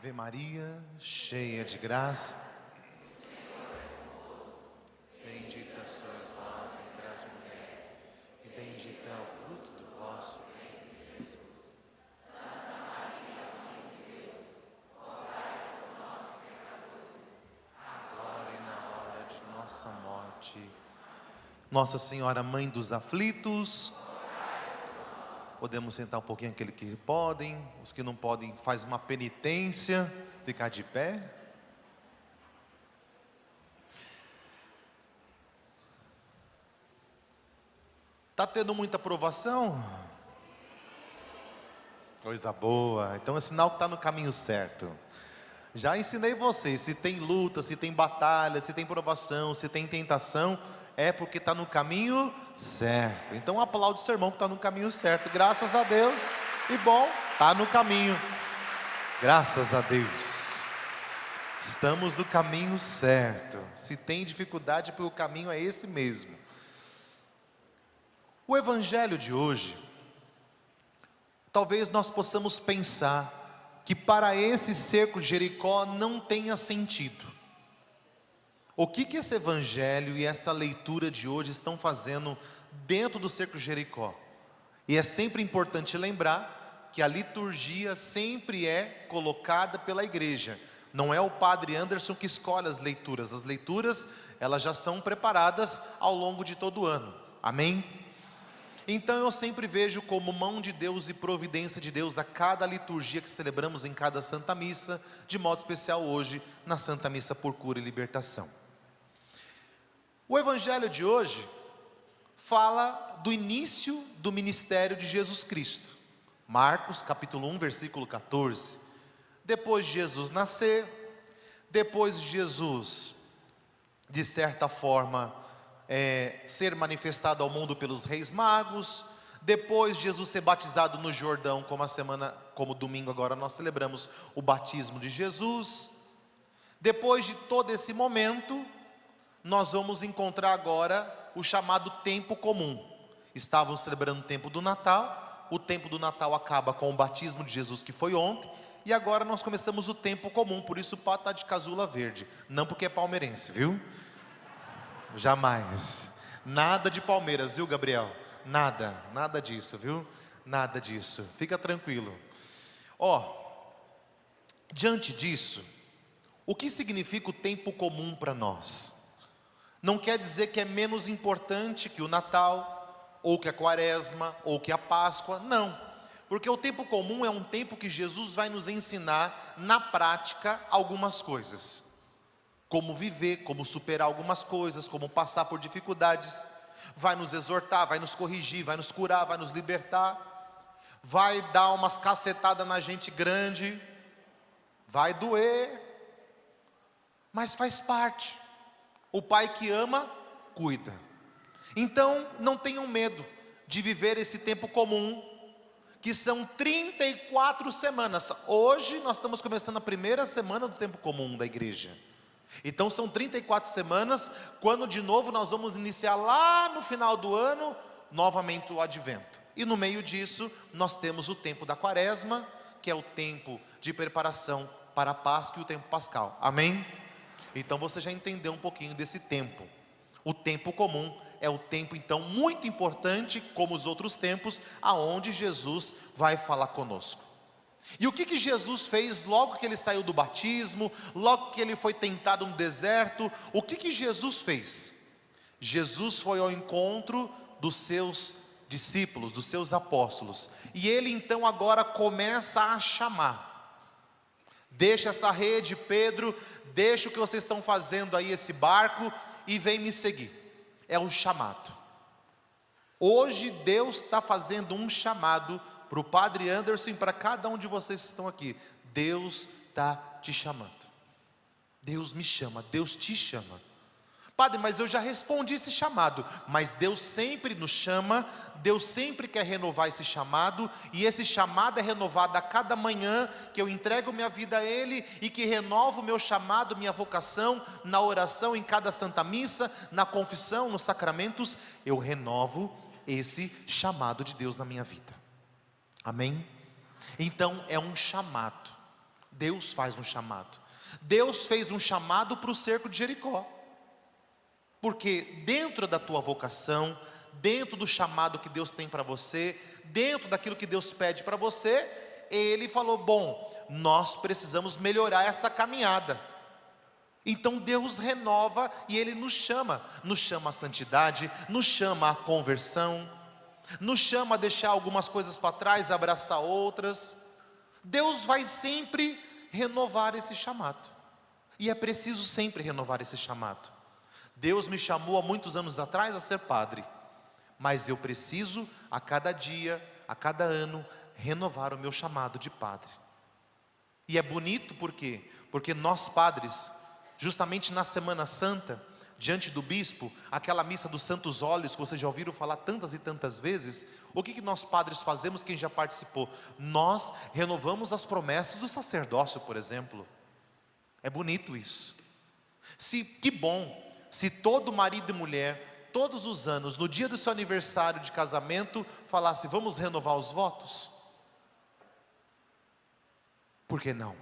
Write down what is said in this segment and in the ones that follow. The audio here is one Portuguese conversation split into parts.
Ave Maria, cheia de graça, bendita sois vós entre as mulheres, e bendito é o fruto do vosso ventre, Jesus. Santa Maria, Mãe de Deus, rogai por nós, pecadores, agora e na hora de nossa morte. Nossa Senhora, Mãe dos aflitos, podemos sentar um pouquinho aqueles que podem, os que não podem, faz uma penitência, ficar de pé. Está tendo muita provação? Coisa boa, então é sinal que está no caminho certo. Já ensinei vocês, se tem luta, se tem batalha, se tem provação, se tem tentação, é porque está no caminho certo. Então aplaude o seu irmão que está no caminho certo. Graças a Deus, e bom, está no caminho. Graças a Deus. Estamos no caminho certo. Se tem dificuldade, porque o caminho é esse mesmo. O evangelho de hoje, talvez nós possamos pensar que para esse cerco de Jericó não tenha sentido. O que esse evangelho e essa leitura de hoje estão fazendo dentro do cerco de Jericó? E é sempre importante lembrar que a liturgia sempre é colocada pela igreja. Não é o padre Anderson que escolhe as leituras elas já são preparadas ao longo de todo o ano. Amém? Então eu sempre vejo como mão de Deus e providência de Deus a cada liturgia que celebramos em cada Santa Missa, de modo especial hoje na Santa Missa por Cura e Libertação. O evangelho de hoje fala do início do ministério de Jesus Cristo. Marcos capítulo 1, versículo 14. Depois de Jesus nascer, depois de Jesus, de certa forma, ser manifestado ao mundo pelos reis magos, depois de Jesus ser batizado no Jordão, como domingo agora nós celebramos o batismo de Jesus. Depois de todo esse momento, nós vamos encontrar agora o chamado tempo comum. Estávamos celebrando o tempo do Natal, o tempo do Natal acaba com o batismo de Jesus que foi ontem, e agora nós começamos o tempo comum, por isso o Pato está de casula verde, não porque é palmeirense, viu? Jamais, nada de Palmeiras, viu, Gabriel? Nada disso, viu? Nada disso, fica tranquilo. Diante disso, o que significa o tempo comum para nós? Não quer dizer que é menos importante que o Natal, ou que a Quaresma, ou que a Páscoa, não. Porque o tempo comum é um tempo que Jesus vai nos ensinar na prática algumas coisas. Como viver, como superar algumas coisas, como passar por dificuldades. Vai nos exortar, vai nos corrigir, vai nos curar, vai nos libertar. Vai dar umas cacetadas na gente grande. Vai doer. Mas faz parte. O pai que ama, cuida. Então, não tenham medo de viver esse tempo comum, que são 34 semanas. Hoje nós estamos começando a primeira semana do tempo comum da igreja. Então são 34 semanas, quando de novo nós vamos iniciar lá no final do ano, novamente o advento. E no meio disso, nós temos o tempo da Quaresma, que é o tempo de preparação para a Páscoa e o tempo pascal. Amém? Então você já entendeu um pouquinho desse tempo. O tempo comum é o tempo então muito importante, como os outros tempos, aonde Jesus vai falar conosco. E o que Jesus fez logo que ele saiu do batismo, logo que ele foi tentado no deserto? O que Jesus fez? Jesus foi ao encontro dos seus discípulos, dos seus apóstolos, e ele então agora começa a chamar. Deixa essa rede, Pedro, deixa o que vocês estão fazendo aí, esse barco, e vem me seguir. É um chamado. Hoje Deus está fazendo um chamado para o Padre Anderson e para cada um de vocês que estão aqui. Deus está te chamando. Deus me chama, Deus te chama. Padre, mas eu já respondi esse chamado. Mas Deus sempre nos chama, Deus sempre quer renovar esse chamado, e esse chamado é renovado a cada manhã que eu entrego minha vida a Ele, e que renovo o meu chamado, minha vocação, na oração, em cada Santa Missa, na confissão, nos sacramentos, eu renovo esse chamado de Deus na minha vida. Amém? Então é um chamado. Deus faz um chamado. Deus fez um chamado para o cerco de Jericó. Porque dentro da tua vocação, dentro do chamado que Deus tem para você, dentro daquilo que Deus pede para você, Ele falou, bom, nós precisamos melhorar essa caminhada. Então Deus renova e Ele nos chama à santidade, nos chama à conversão, nos chama a deixar algumas coisas para trás, abraçar outras. Deus vai sempre renovar esse chamado, e é preciso sempre renovar esse chamado. Deus me chamou há muitos anos atrás a ser padre, mas eu preciso a cada dia, a cada ano, renovar o meu chamado de padre. E é bonito por quê? Porque nós padres, justamente na Semana Santa, diante do bispo, aquela missa dos santos óleos, que vocês já ouviram falar tantas e tantas vezes, o que nós padres fazemos, quem já participou? Nós renovamos as promessas do sacerdócio, por exemplo. É bonito isso. Que bom, se todo marido e mulher, todos os anos, no dia do seu aniversário de casamento, falasse, vamos renovar os votos? Por que não?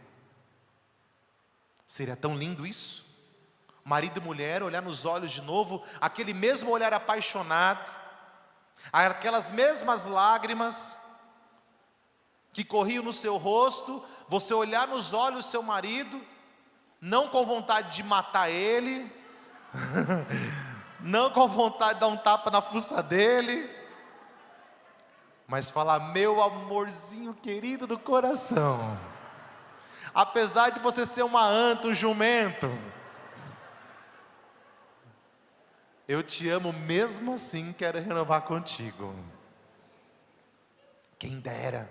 Seria tão lindo isso? Marido e mulher, olhar nos olhos de novo, aquele mesmo olhar apaixonado, aquelas mesmas lágrimas que corriam no seu rosto, você olhar nos olhos do seu marido, não com vontade de matar ele, não com vontade de dar um tapa na fuça dele, mas falar, meu amorzinho querido do coração, apesar de você ser uma anta, um jumento, eu te amo mesmo assim, quero renovar contigo. Quem dera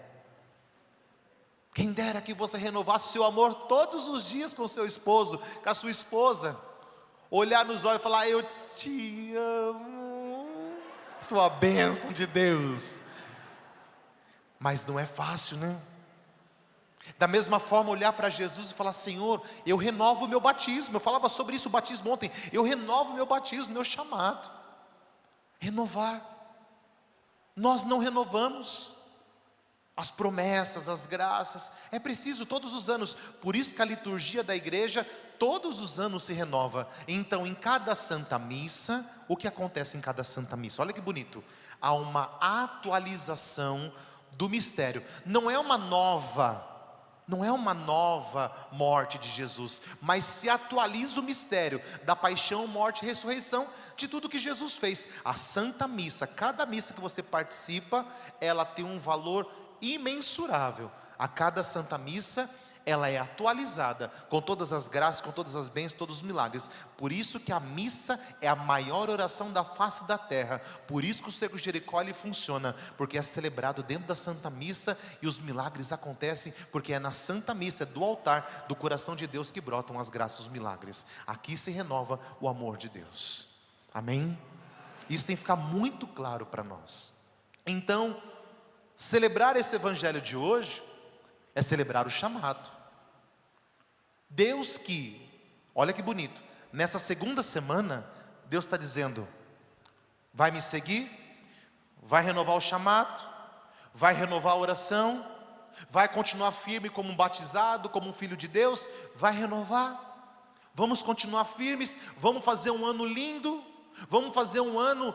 que você renovasse seu amor todos os dias com o seu esposo, com a sua esposa, olhar nos olhos e falar, eu te amo, sua bênção de Deus. Mas não é fácil, né? Da mesma forma, olhar para Jesus e falar, Senhor, eu renovo o meu batismo. Eu falava sobre isso, o batismo ontem. Eu renovo o meu batismo, meu chamado. Renovar. Nós não renovamos as promessas, as graças. É preciso todos os anos. Por isso que a liturgia da igreja todos os anos se renova. Então, em cada Santa Missa, o que acontece em cada Santa Missa? Olha que bonito. Há uma atualização do mistério. Não é uma nova morte de Jesus, mas se atualiza o mistério da paixão, morte e ressurreição de tudo que Jesus fez. A Santa Missa, cada missa que você participa, ela tem um valor imensurável. A cada Santa Missa, ela é atualizada com todas as graças, com todas as bênçãos, todos os milagres. Por isso que a missa é a maior oração da face da terra. Por isso que o cerco de Jericó ele funciona, porque é celebrado dentro da Santa Missa e os milagres acontecem, porque é na Santa Missa, é do altar, do coração de Deus que brotam as graças e os milagres. Aqui se renova o amor de Deus. Amém? Isso tem que ficar muito claro para nós. Então, celebrar esse evangelho de hoje é celebrar o chamado. Deus que, olha que bonito, nessa segunda semana, Deus está dizendo, vai me seguir, vai renovar o chamado, vai renovar a oração, vai continuar firme como um batizado, como um filho de Deus, vai renovar, vamos continuar firmes, vamos fazer um ano lindo, vamos fazer um ano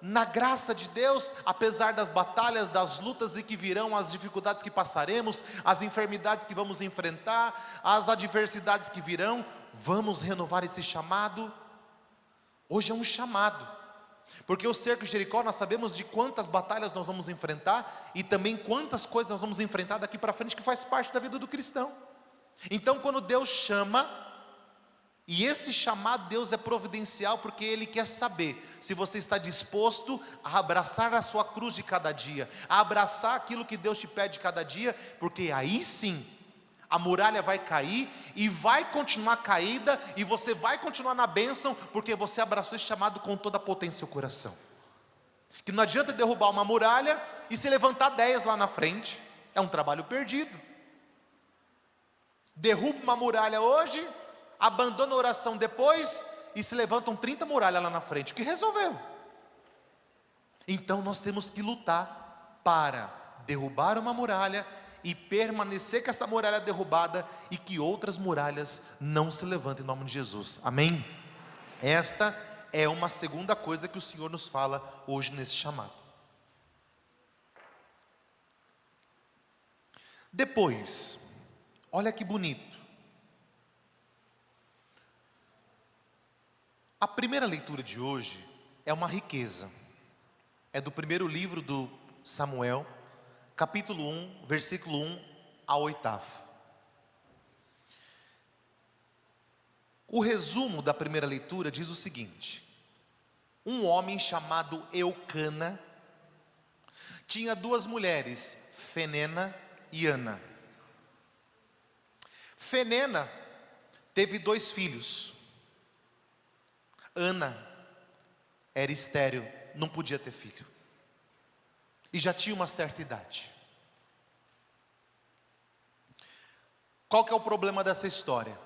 na graça de Deus, apesar das batalhas, das lutas e que virão, as dificuldades que passaremos, as enfermidades que vamos enfrentar, as adversidades que virão, vamos renovar esse chamado. Hoje é um chamado, porque o cerco de Jericó, nós sabemos de quantas batalhas nós vamos enfrentar, e também quantas coisas nós vamos enfrentar daqui para frente, que faz parte da vida do cristão. Então quando Deus chama, e esse chamado Deus é providencial, porque Ele quer saber se você está disposto a abraçar a sua cruz de cada dia, a abraçar aquilo que Deus te pede cada dia, porque aí sim, a muralha vai cair, e vai continuar caída, e você vai continuar na bênção, porque você abraçou esse chamado com toda a potência do seu coração. Que não adianta derrubar uma muralha, e se levantar 10 lá na frente, é um trabalho perdido. Derruba uma muralha hoje, abandona a oração depois, e se levantam 30 muralhas lá na frente. O que resolveu? Então nós temos que lutar para derrubar uma muralha e permanecer com essa muralha derrubada, e que outras muralhas não se levantem em nome de Jesus, amém? Esta é uma segunda coisa que o Senhor nos fala hoje nesse chamado. Depois, olha que bonito. A primeira leitura de hoje é uma riqueza. É do primeiro livro do Samuel, capítulo 1, versículo 1 ao 8º. O resumo da primeira leitura diz o seguinte: um homem chamado Eucana tinha duas mulheres, Fenena e Ana. Fenena teve 2 filhos. Ana era estéril, não podia ter filho, e já tinha uma certa idade. Qual que é o problema dessa história?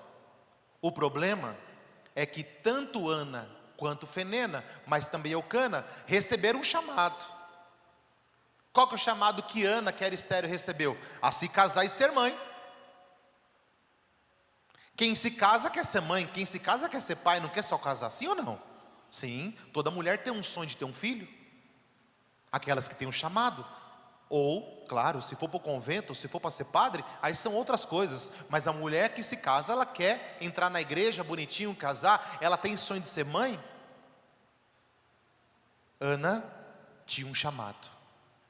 O problema é que tanto Ana quanto Fenena, mas também Eucana, receberam um chamado. Qual que é o chamado que Ana, que era estéril, recebeu? A se casar e ser mãe. Quem se casa quer ser mãe, quem se casa quer ser pai, não quer só casar, sim ou não? Sim, toda mulher tem um sonho de ter um filho. Aquelas que têm um chamado. Ou, claro, se for para o convento, se for para ser padre, aí são outras coisas. Mas a mulher que se casa, ela quer entrar na igreja, bonitinho, casar. Ela tem sonho de ser mãe. Ana tinha um chamado.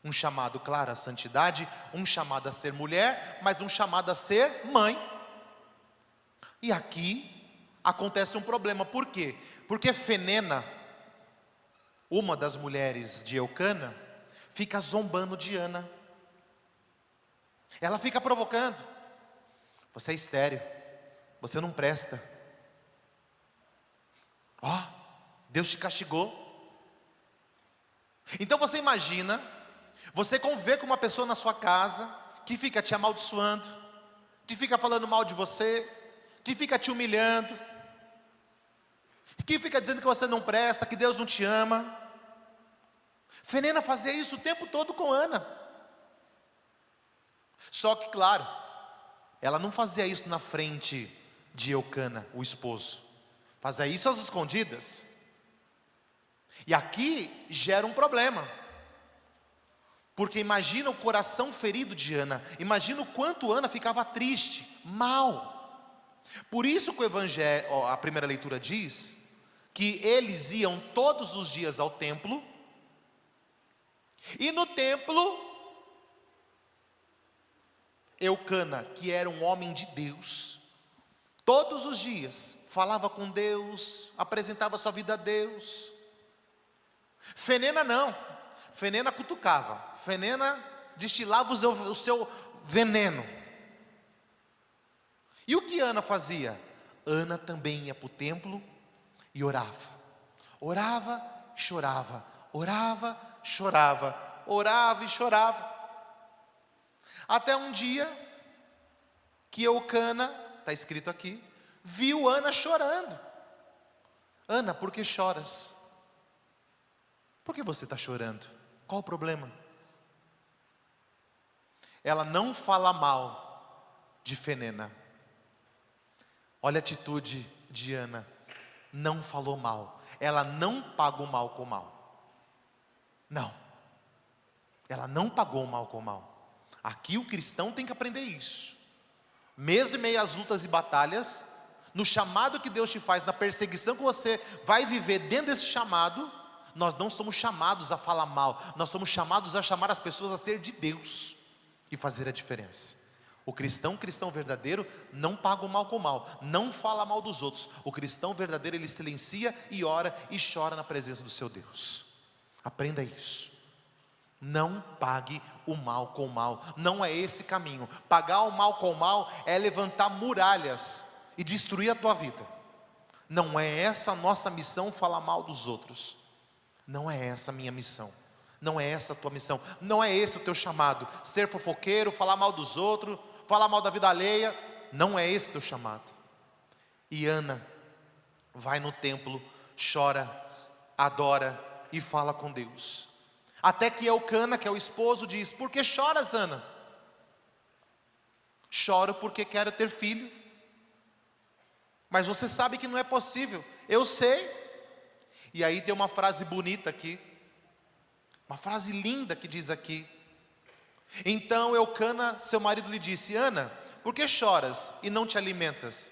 Um chamado, claro, à santidade. Um chamado a ser mulher, mas um chamado a ser mãe. E aqui acontece um problema. Por quê? Porque Fenena, uma das mulheres de Eucana, fica zombando de Ana. Ela fica provocando: você é estéril, você não presta. Ó, Deus te castigou. Então você imagina, você conviver com uma pessoa na sua casa, que fica te amaldiçoando, que fica falando mal de você, que fica te humilhando, que fica dizendo que você não presta, que Deus não te ama. Fenena fazia isso o tempo todo com Ana. Só que, claro, ela não fazia isso na frente de Eucana, o esposo. Fazia isso às escondidas. E aqui gera um problema. Porque imagina o coração ferido de Ana. Imagina o quanto Ana ficava triste, mal. Por isso que o evangelho, a primeira leitura diz que eles iam todos os dias ao templo. E no templo, Eucana, que era um homem de Deus, todos os dias falava com Deus, apresentava sua vida a Deus. Fenena não, Fenena cutucava, Fenena destilava o seu veneno. E o que Ana fazia? Ana também ia para o templo e orava. Orava, chorava, orava, chorava, orava e chorava. Até um dia que Eucana, está escrito aqui, viu Ana chorando. Ana, por que choras? Por que você está chorando? Qual o problema? Ela não fala mal de Fenena. Olha a atitude de Ana. Não falou mal. Ela não paga o mal com o mal. Não. Ela não pagou o mal com o mal. Aqui o cristão tem que aprender isso. Mesmo em meio às lutas e batalhas, no chamado que Deus te faz, na perseguição que você vai viver dentro desse chamado, nós não somos chamados a falar mal. Nós somos chamados a chamar as pessoas a ser de Deus e fazer a diferença. O cristão verdadeiro não paga o mal com o mal, não fala mal dos outros. O cristão verdadeiro, ele silencia e ora e chora na presença do seu Deus. Aprenda isso. Não pague o mal com o mal, não é esse caminho. Pagar o mal com o mal é levantar muralhas e destruir a tua vida. Não é essa a nossa missão, falar mal dos outros. Não é essa a minha missão. Não é essa a tua missão. Não é esse o teu chamado. Ser fofoqueiro, falar mal dos outros, falar mal da vida alheia. Não é esse o teu chamado. E Ana vai no templo, chora, adora e fala com Deus. Até que Eucana, que é o esposo, diz: por que choras, Ana? Choro porque quero ter filho. Mas você sabe que não é possível. Eu sei. E aí tem uma frase bonita aqui. Uma frase linda que diz aqui. Então Eucana, seu marido, lhe disse: Ana, por que choras e não te alimentas?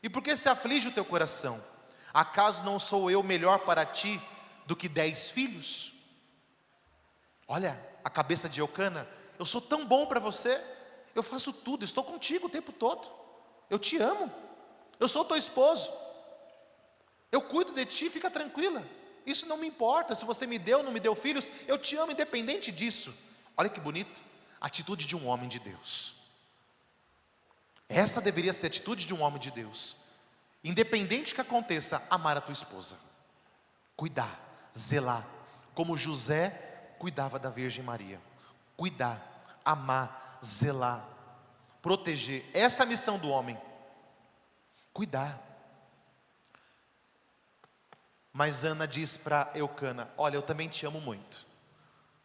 E por que se aflige o teu coração? Acaso não sou eu melhor para ti do que 10 filhos? Olha a cabeça de Eucana. Eu sou tão bom para você. Eu faço tudo, estou contigo o tempo todo. Eu te amo. Eu sou teu esposo. Eu cuido de ti, fica tranquila. Isso não me importa, se você me deu ou não me deu filhos, eu te amo independente disso. Olha que bonito, atitude de um homem de Deus. Essa deveria ser a atitude de um homem de Deus. Independente do que aconteça, amar a tua esposa. Cuidar, zelar, como José cuidava da Virgem Maria. Cuidar, amar, zelar, proteger. Essa é a missão do homem. Cuidar. Mas Ana diz para Eucana: olha, eu também te amo muito.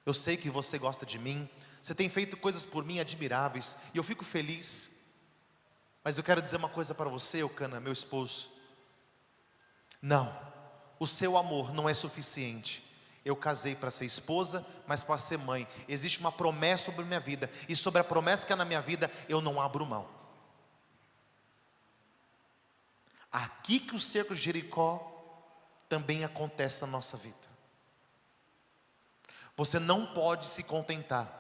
Eu sei que você gosta de mim. Você tem feito coisas por mim admiráveis. E eu fico feliz. Mas eu quero dizer uma coisa para você, Eucana, meu esposo. Não, o seu amor não é suficiente. Eu casei para ser esposa, mas para ser mãe. Existe uma promessa sobre a minha vida. E sobre a promessa que é na minha vida, eu não abro mão. Aqui que o cerco de Jericó também acontece na nossa vida. Você não pode se contentar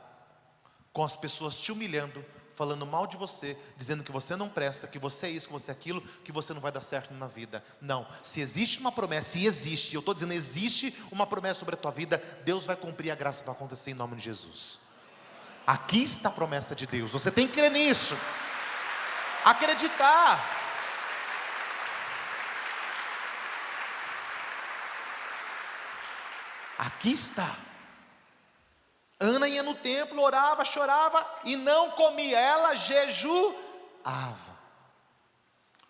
com as pessoas te humilhando, falando mal de você, dizendo que você não presta, que você é isso, que você é aquilo, que você não vai dar certo na vida. Não, se existe uma promessa, e existe, eu estou dizendo, existe uma promessa sobre a tua vida, Deus vai cumprir, a graça vai acontecer em nome de Jesus. Aqui está a promessa de Deus, você tem que crer nisso, acreditar. Aqui está. Ana ia no templo, orava, chorava e não comia. Ela jejuava.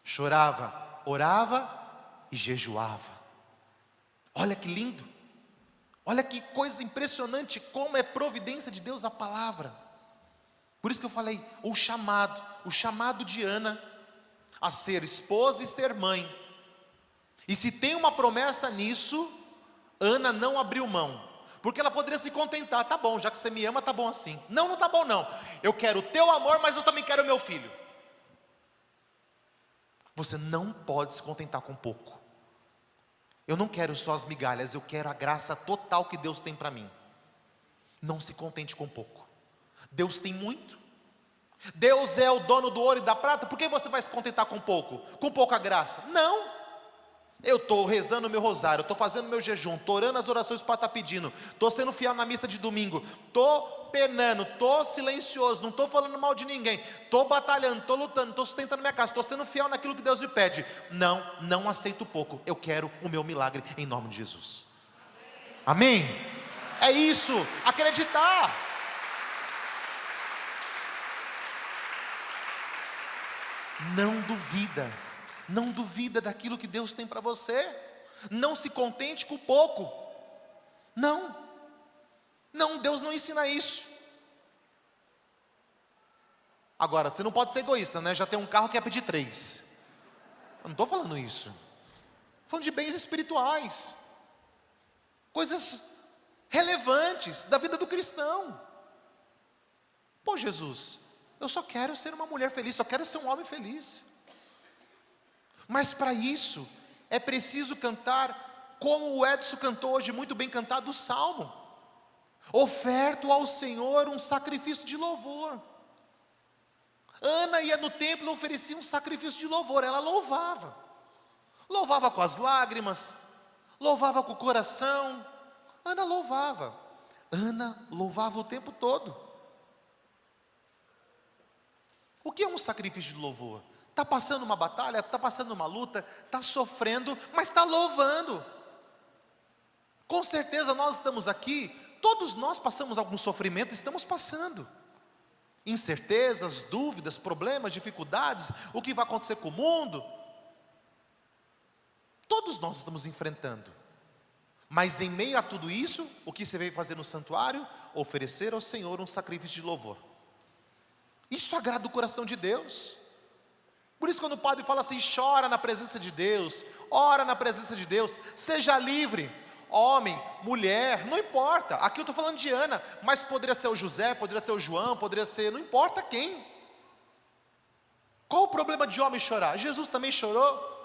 Chorava, orava e jejuava. Olha que lindo. Olha que coisa impressionante, como é providência de Deus a palavra. Por isso que eu falei, o chamado de Ana a ser esposa e ser mãe. E se tem uma promessa nisso, Ana não abriu mão, porque ela poderia se contentar. Tá bom, já que você me ama, tá bom assim. Não, não tá bom não. Eu quero o teu amor, mas eu também quero o meu filho. Você não pode se contentar com pouco. Eu não quero só as migalhas, eu quero a graça total que Deus tem para mim. Não se contente com pouco. Deus tem muito. Deus é o dono do ouro e da prata. Por que você vai se contentar com pouco? Com pouca graça? Não. Eu estou rezando o meu rosário, estou fazendo meu jejum, estou orando as orações para estar pedindo, estou sendo fiel na missa de domingo, estou penando, estou silencioso, não estou falando mal de ninguém, estou batalhando, estou lutando, estou sustentando minha casa, estou sendo fiel naquilo que Deus me pede. Não, não aceito pouco, eu quero o meu milagre em nome de Jesus. Amém? É isso, acreditar. Não duvida. Não duvida daquilo que Deus tem para você. Não se contente com pouco. Não, Deus não ensina isso. Agora, você não pode ser egoísta, né? Já tem um carro que quer pedir 3. Eu não estou falando isso. Estou falando de bens espirituais. Coisas relevantes da vida do cristão. Pô, Jesus, eu só quero ser uma mulher feliz, só quero ser um homem feliz. Mas para isso, é preciso cantar, como o Edson cantou hoje, muito bem cantado, o Salmo. Oferto ao Senhor um sacrifício de louvor. Ana ia no templo e oferecia um sacrifício de louvor, ela louvava. Louvava com as lágrimas, louvava com o coração. Ana louvava o tempo todo. O que é um sacrifício de louvor? Está passando uma batalha, está passando uma luta, está sofrendo, mas está louvando. Com certeza nós estamos aqui, todos nós passamos algum sofrimento, estamos passando. Incertezas, dúvidas, problemas, dificuldades, o que vai acontecer com o mundo. Todos nós estamos enfrentando. Mas em meio a tudo isso, o que você veio fazer no santuário? Oferecer ao Senhor um sacrifício de louvor. Isso agrada o coração de Deus. Por isso quando o padre fala assim, chora na presença de Deus, ora na presença de Deus, seja livre, homem, mulher, não importa. Aqui eu estou falando de Ana, mas poderia ser o José, poderia ser o João, poderia ser, não importa quem. Qual o problema de homem chorar? Jesus também chorou.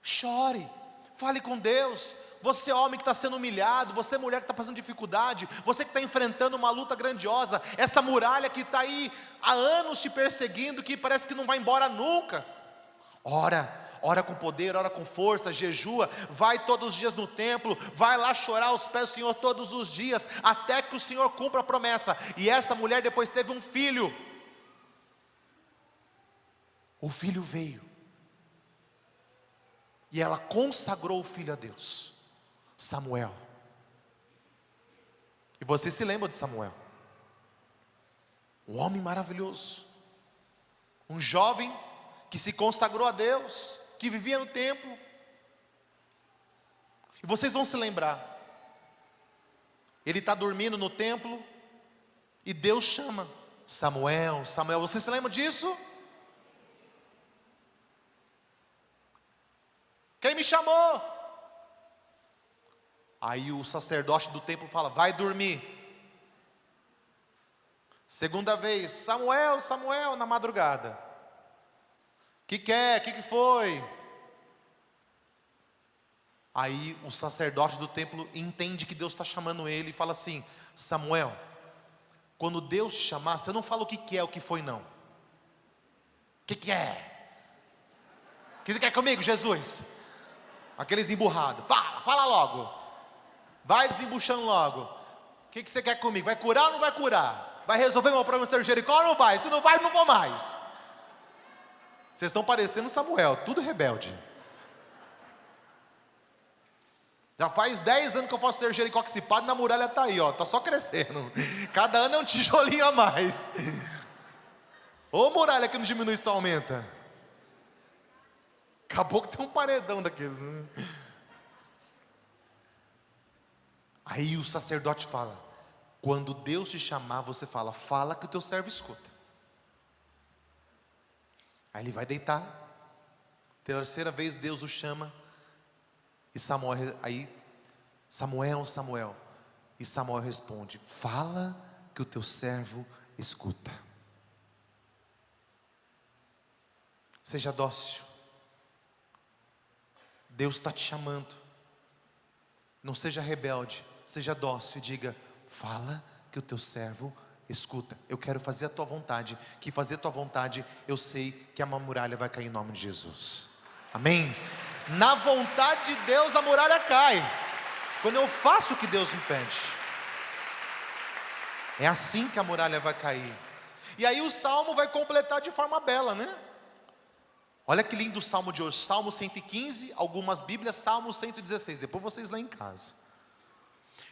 Chore, fale com Deus. Você homem que está sendo humilhado, você mulher que está passando dificuldade, você que está enfrentando uma luta grandiosa, essa muralha que está aí há anos te perseguindo, que parece que não vai embora nunca. Ora com poder, ora com força, jejua, vai todos os dias no templo, vai lá chorar aos pés do Senhor todos os dias, até que o Senhor cumpra a promessa. E essa mulher depois teve um filho. O filho veio, e ela consagrou o filho a Deus, Samuel. E você se lembra de Samuel? Um homem maravilhoso, um jovem que se consagrou a Deus, que vivia no templo. E vocês vão se lembrar, ele está dormindo no templo, e Deus chama, Samuel, Samuel. Você se lembra disso? Quem me chamou? Aí o sacerdote do templo fala, vai dormir. Segunda vez, Samuel, Samuel, na madrugada. Que quer? Que foi? Aí o sacerdote do templo entende que Deus está chamando ele e fala assim, Samuel, quando Deus te chamar, você não fala o que é, o que foi não. O que é? O que você quer comigo, Jesus? Aqueles emburrados, fala logo, vai desembuchando logo. O que você quer comigo? Vai curar ou não vai curar? Vai resolver meu problema de Jericó ou não vai? Se não vai, não vou mais. Vocês estão parecendo Samuel, tudo rebelde. Já faz 10 anos que eu faço ser Jericó que se padre, na muralha está aí, ó, está só crescendo. Cada ano é um tijolinho a mais. Ô muralha que não diminui, só aumenta. Acabou que tem um paredão daqueles. Aí o sacerdote fala, quando Deus te chamar, você fala, fala que o teu servo escuta. Aí ele vai deitar. Terceira vez Deus o chama. E Samuel, Samuel. E Samuel responde, fala que o teu servo escuta. Seja dócil. Deus está te chamando. Não seja rebelde, seja dócil e diga, fala que o teu servo escuta. Eu quero fazer a tua vontade, que fazer a tua vontade, eu sei que a muralha vai cair em nome de Jesus. Amém? Na vontade de Deus a muralha cai, quando eu faço o que Deus me pede. É assim que a muralha vai cair. E aí o salmo vai completar de forma bela, né? Olha que lindo o salmo de hoje, Salmo 115, algumas bíblias, Salmo 116, depois vocês lá em casa.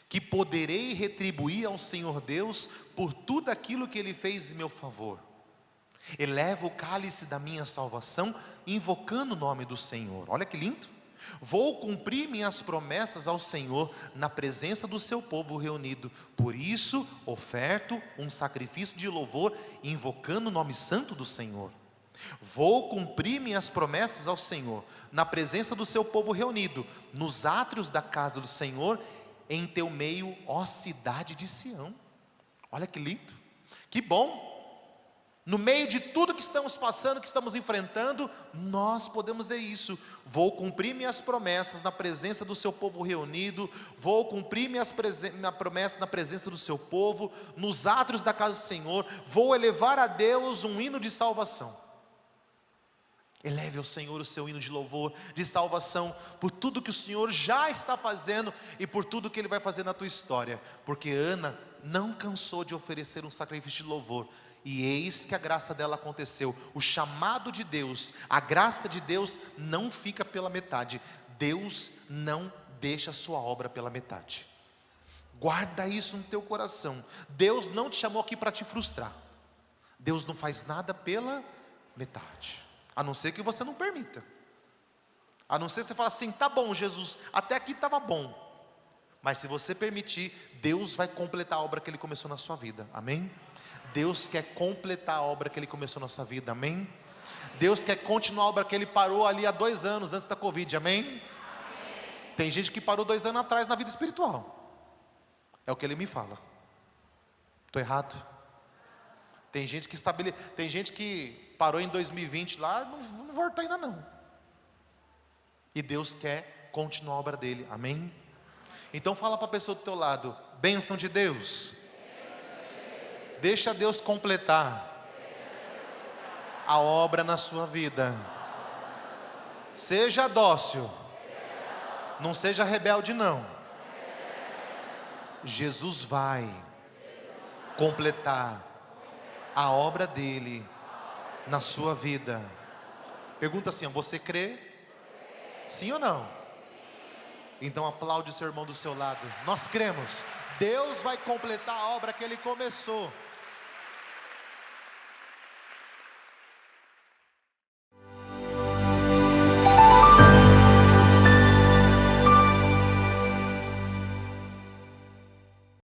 Que poderei retribuir ao Senhor Deus por tudo aquilo que Ele fez em meu favor. Eleva o cálice da minha salvação, invocando o nome do Senhor. Olha que lindo. Vou cumprir minhas promessas ao Senhor na presença do seu povo reunido. Por isso, oferto um sacrifício de louvor, invocando o nome santo do Senhor. Vou cumprir minhas promessas ao Senhor na presença do seu povo reunido, nos átrios da casa do Senhor, em teu meio, ó cidade de Sião. Olha que lindo, que bom. No meio de tudo que estamos passando, que estamos enfrentando, nós podemos dizer isso. Vou cumprir minhas promessas na presença do seu povo reunido. Vou cumprir minha promessa na presença do seu povo, nos átrios da casa do Senhor. Vou elevar a Deus um hino de salvação. Eleve ao Senhor o seu hino de louvor, de salvação, por tudo que o Senhor já está fazendo e por tudo que Ele vai fazer na tua história. Porque Ana não cansou de oferecer um sacrifício de louvor, e eis que a graça dela aconteceu. O chamado de Deus, a graça de Deus não fica pela metade. Deus não deixa a sua obra pela metade. Guarda isso no teu coração. Deus não te chamou aqui para te frustrar. Deus não faz nada pela metade, a não ser que você não permita. A não ser que você fale assim, tá bom Jesus, até aqui estava bom, Mas se você permitir, Deus vai completar a obra que Ele começou na sua vida, amém? Deus quer completar a obra que Ele começou na sua vida, amém? Deus quer continuar a obra que Ele parou ali há 2 anos antes da Covid, amém? Tem gente que parou 2 anos atrás na vida espiritual, é o que Ele me fala. Estou errado? Tem gente que parou em 2020 lá, não voltou ainda não. E Deus quer continuar a obra dele, amém? Então fala para a pessoa do teu lado: bênção de Deus. Deixa Deus completar a obra na sua vida. Seja dócil, não seja rebelde não. Jesus vai completar a obra dele na sua vida. Pergunta assim: você crê? Sim ou não? Então aplaude o seu irmão do seu lado. Nós cremos. Deus vai completar a obra que Ele começou.